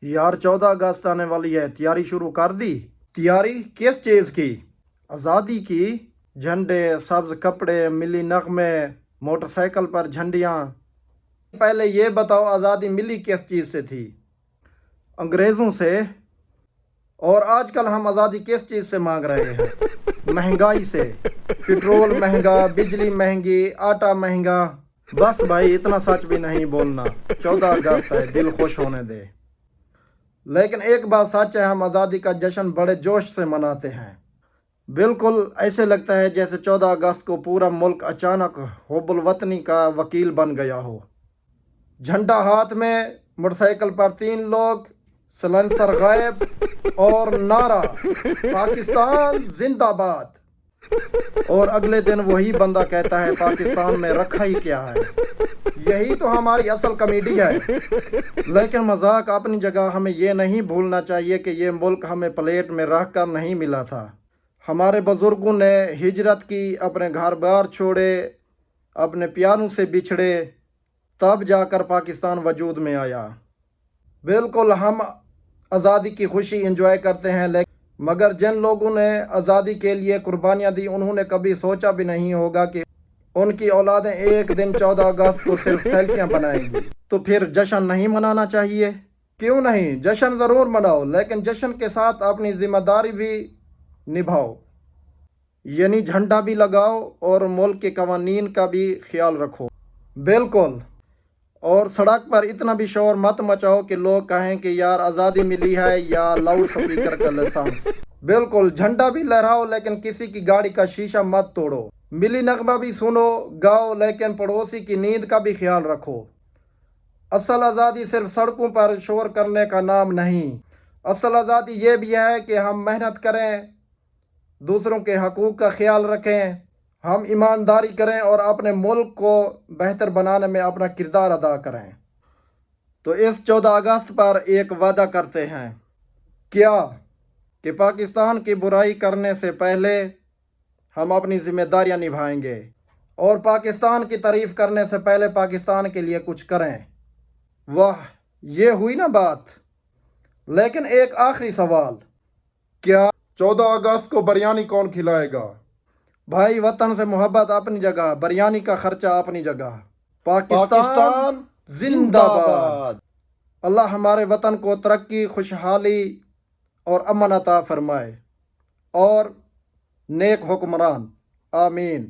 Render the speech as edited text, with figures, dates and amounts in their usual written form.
یار 14 اگست آنے والی ہے، تیاری شروع کر دی؟ تیاری کس چیز کی؟ آزادی کی؟ جھنڈے، سبز کپڑے، ملی نغمے، موٹر سائیکل پر جھنڈیاں۔ پہلے یہ بتاؤ آزادی ملی کس چیز سے تھی؟ انگریزوں سے؟ اور آج کل ہم آزادی کس چیز سے مانگ رہے ہیں؟ مہنگائی سے۔ پٹرول مہنگا، بجلی مہنگی، آٹا مہنگا۔ بس بھائی اتنا سچ بھی نہیں بولنا، 14 اگست ہے، دل خوش ہونے دے۔ لیکن ایک بات سچ ہے، ہم آزادی کا جشن بڑے جوش سے مناتے ہیں۔ بالکل ایسے لگتا ہے جیسے 14 اگست کو پورا ملک اچانک حب الوطنی کا وکیل بن گیا ہو۔ جھنڈا ہاتھ میں، موٹر سائیکل پر 3 لوگ، سلنسر غائب اور نعرہ پاکستان زندہ باد۔ اور اگلے دن وہی بندہ کہتا ہے پاکستان میں رکھا ہی کیا ہے۔ یہی تو ہماری اصل کامیڈی ہے۔ لیکن مذاق اپنی جگہ، ہمیں یہ نہیں بھولنا چاہیے کہ یہ ملک ہمیں پلیٹ میں رکھ کر نہیں ملا تھا۔ ہمارے بزرگوں نے ہجرت کی، اپنے گھر بار چھوڑے، اپنے پیاروں سے بچھڑے، تب جا کر پاکستان وجود میں آیا۔ بالکل ہم آزادی کی خوشی انجوائے کرتے ہیں، مگر جن لوگوں نے آزادی کے لیے قربانیاں دی انہوں نے کبھی سوچا بھی نہیں ہوگا کہ ان کی اولادیں ایک دن 14 اگست کو صرف سیلفیاں بنائیں گی۔ تو پھر جشن نہیں منانا چاہیے؟ کیوں نہیں، جشن ضرور مناؤ، لیکن جشن کے ساتھ اپنی ذمہ داری بھی نبھاؤ۔ یعنی جھنڈا بھی لگاؤ اور ملک کے قوانین کا بھی خیال رکھو۔ بالکل۔ اور سڑک پر اتنا بھی شور مت مچاؤ کہ لوگ کہیں کہ یار آزادی ملی ہے یا لاؤڈ سپیکر کا لائسنس۔ بالکل، جھنڈا بھی لہراؤ لیکن کسی کی گاڑی کا شیشہ مت توڑو۔ ملی نغمہ بھی سنو، گاؤ، لیکن پڑوسی کی نیند کا بھی خیال رکھو۔ اصل آزادی صرف سڑکوں پر شور کرنے کا نام نہیں، اصل آزادی یہ بھی ہے کہ ہم محنت کریں، دوسروں کے حقوق کا خیال رکھیں، ہم ایمانداری کریں اور اپنے ملک کو بہتر بنانے میں اپنا کردار ادا کریں۔ تو اس 14 اگست پر ایک وعدہ کرتے ہیں۔ کیا؟ کہ پاکستان کی برائی کرنے سے پہلے ہم اپنی ذمہ داریاں نبھائیں گے، اور پاکستان کی تعریف کرنے سے پہلے پاکستان کے لیے کچھ کریں۔ واہ، یہ ہوئی نا بات۔ لیکن ایک آخری سوال، کیا 14 اگست کو بریانی کون کھلائے گا؟ بھائی وطن سے محبت اپنی جگہ، بریانی کا خرچہ اپنی جگہ۔ پاکستان زندہ باد۔ اللہ ہمارے وطن کو ترقی، خوشحالی اور امن عطا فرمائے، اور نیک حکمران۔ آمین۔